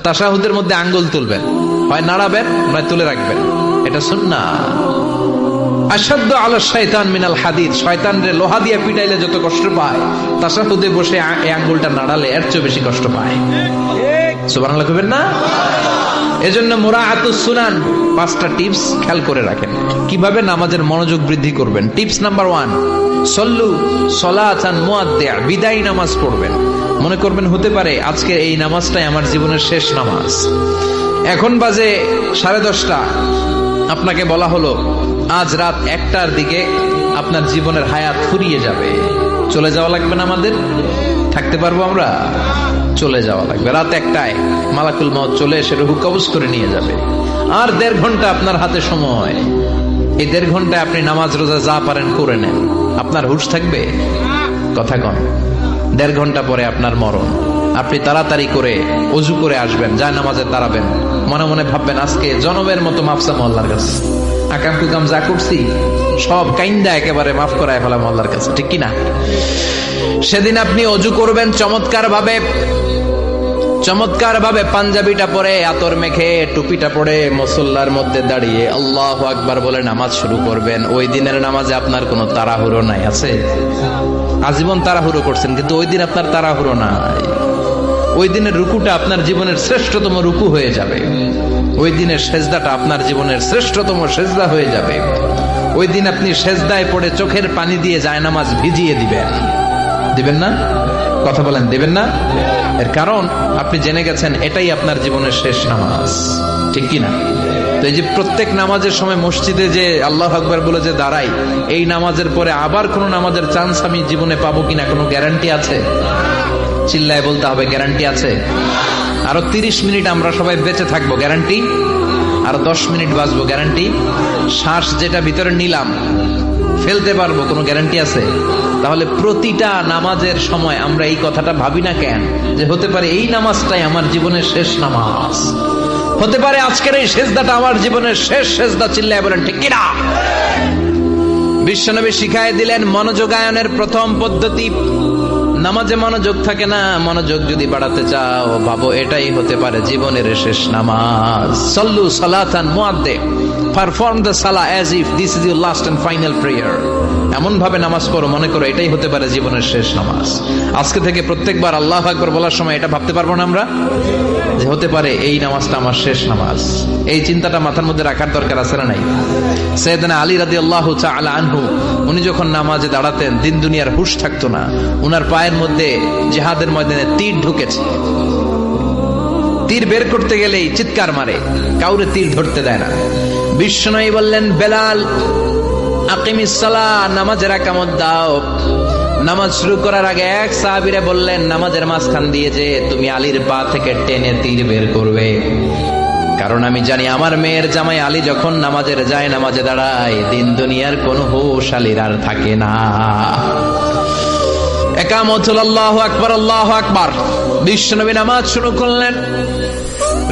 তাশাহুদের মধ্যে আঙ্গুল তুলবেন, হয় নাড়াবেন নয় তুলে রাখবেন, এটা সুন্নাহ। আশাদ্দু আলা শাইতান মিনাল হাদিদ, শয়তানরে লোহা দিয়ে পিটাইলে যত কষ্ট পায়, তাশাহুদে বসে এই আঙ্গুলটা নাড়ালে এর চেয়ে বেশি কষ্ট পায়। সুবহানাল্লাহ কইবেন না? এজন্য মুরাআতুস সুনান, 5টা টিপস খেয়াল করে রাখেন কিভাবে নামাজের মনোযোগ বৃদ্ধি করবেন। টিপস নাম্বার 1, সল্লু সলাতান মুআদ্দিয়া, বিদায়ী নামাজ পড়বেন। মনে করবেন হতে পারে আজকে এই নামাজটাই আমার জীবনের শেষ নামাজ। এখন বাজে 10:30, আপনাকে বলা হলো আজ রাত 1টার দিকে আপনার জীবনের হায়াত ফুরিয়ে যাবে, চলে যাওয়া লাগবে না? আমাদের থাকতে পারবো আমরা? চলে যাওয়া লাগবে। রাত 1টায় মালাকুল মউত চলে এসে রূহ কবজ করে নিয়ে যাবে। আর 1.5 ঘন্টা আপনার হাতে সময়। এই 1.5 ঘন্টায় আপনি নামাজ রোজা যা পারেন করে নেন, আপনার হুঁশ থাকবে? কথা কন। 1.5 ঘন্টা পরে আপনার মরণ। আপনি তাড়াতাড়ি করে ওযু করে আসবেন, যায় নামাজে দাঁড়াবেন, মনে মনে ভাববেন আজকে জনমের মতো মাফ চামু আল্লাহর কাছে, আকাম কুকাম যা করছি সব কাইন্দা একেবারে মাফ করায় ফেলাম আল্লাহর কাছে, ঠিক কিনা? সেদিন আপনি ওযু করবেন চমৎকার ভাবে পাঞ্জাবিটা পরে, আতর মেখে, টুপিটা পরে, মুসল্লার মধ্যে দাঁড়িয়ে আল্লাহু আকবার বলে নামাজ শুরু করবেন। ওই দিনের নামাজে আপনার কোনো তাড়াহুড়ো নাই। আছে? আজীবন তাড়াহুড়ো করছেন, কিন্তু ওই দিন আপনার তাড়াহুড়ো নাই। ওই দিনের রুকুটা আপনার জীবনের শ্রেষ্ঠতম রুকু হয়ে যাবে। ওই দিনের সেজদাটা আপনার জীবনের শ্রেষ্ঠতম সেজদা হয়ে যাবে। ওই দিন আপনি সেজদায় পড়ে চোখের পানি দিয়ে জায়নামাজ ভিজিয়ে দিবেন না? কথা বলেন, দিবেন না? এর কারণ আপনি জেনে গেছেন এটাই আপনার জীবনের শেষ নামাজ, ঠিক কিনা? তো এই যে প্রত্যেক নামাজের সময় মসজিদে যে আল্লাহু আকবার বলে যে দাঁড়াই, এই নামাজের পরে আবার কোন নামাজের চান্স আমি জীবনে পাবো কিনা কোনো গ্যারান্টি আছে? চিল্লায় বলতে হবে, গ্যারান্টি আছে? আরো 30 মিনিট আমরা সবাই বেঁচে থাকবো, গ্যারান্টি? আরো 10 মিনিট বাঁচবো, গ্যারান্টি? শ্বাস যেটা ভিতরে নিলাম ফেলতে পারবো, কোনো গ্যারান্টি আছে? তাহলে প্রতিটা নামাজের সময় আমরা এই কথাটা ভাবি না কেন যে হতে পারে এই নামাজটাই আমার জীবনের শেষ নামাজ, হতে পারে আজকের এই সেজদাটা আমার জীবনের শেষ সেজদা। চিল্লায় বলেন ঠিক কিনা? বিশ্বনবী শিখায় দিলেন মনোযোগায়নের প্রথম পদ্ধতি। নামাজে মনোযোগ থাকে না, মনোযোগ যদি বাড়াতে চাও ভাবো এটাই হতে পারে জীবনের শেষ নামাজ। সল্লু সালাতান মুআদ্দিয়া, perform the salah as if this is your last and final prayer. এমন ভাবে নামাজ পড়ো মনে করো এটাই হতে পারে জীবনের শেষ নামাজ। আজকে থেকে প্রত্যেকবার আল্লাহু আকবার বলার সময় এটা ভাবতে পারবো না আমরা যে হতে পারে এই নামাজটা আমার শেষ নামাজ? এই চিন্তাটা মাথার মধ্যে রাখার দরকার আছে না নাই? সাইয়েদনা আলী রাদিয়াল্লাহু তাআলা আনহু, উনি যখন নামাজে দাঁড়াতেন দিন দুনিয়ার হুঁশ থাকতো না। উনার পায়ের মধ্যে জিহাদের ময়দানে তীর ঢুকেছে। তীর বের করতে গেলেই চিৎকার মারে, কাউরে তীর ধরতে দেয় না। বিশ্বনবী বললেন, বেলাল আকিমিস সালাহ, নামাজের একামত দাও। নামাজ শুরু করার আগে এক সাহাবীরে বললেন, নামাজের মাঝখান দিয়ে যে তুমি আলীর পা থেকে টেনে তীর বের করবে, কারণ আমি জানি আমার মেয়ের জামাই আলী যখন নামাজের যায় নামাজে দাঁড়ায় দিন দুনিয়ার কোন হুঁশ আলীর আর থাকে না। একামত হল আল্লাহু আকবার, আল্লাহু আকবার। বিশ্বনবী নামাজ শুরু করলেন,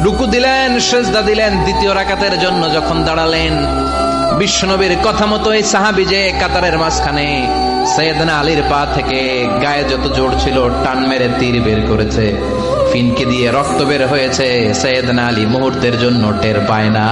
রুকু দিলেন, সিজদা দিলেন। দ্বিতীয় রাকাতের জন্য যখন দাঁড়ালেন, বিশ্বনবীর কথা মতো এই সাহাবী যে কাতারের মাঝখানে সাইয়েদনা আলীর পা থেকে গায়ে যত জোর ছিল টান মেরে তীর বের করেছে, ফিনকে দিয়ে রক্ত বের হয়েছে। সাইয়েদনা আলী মুহূর্তের জন্য টের পায় না।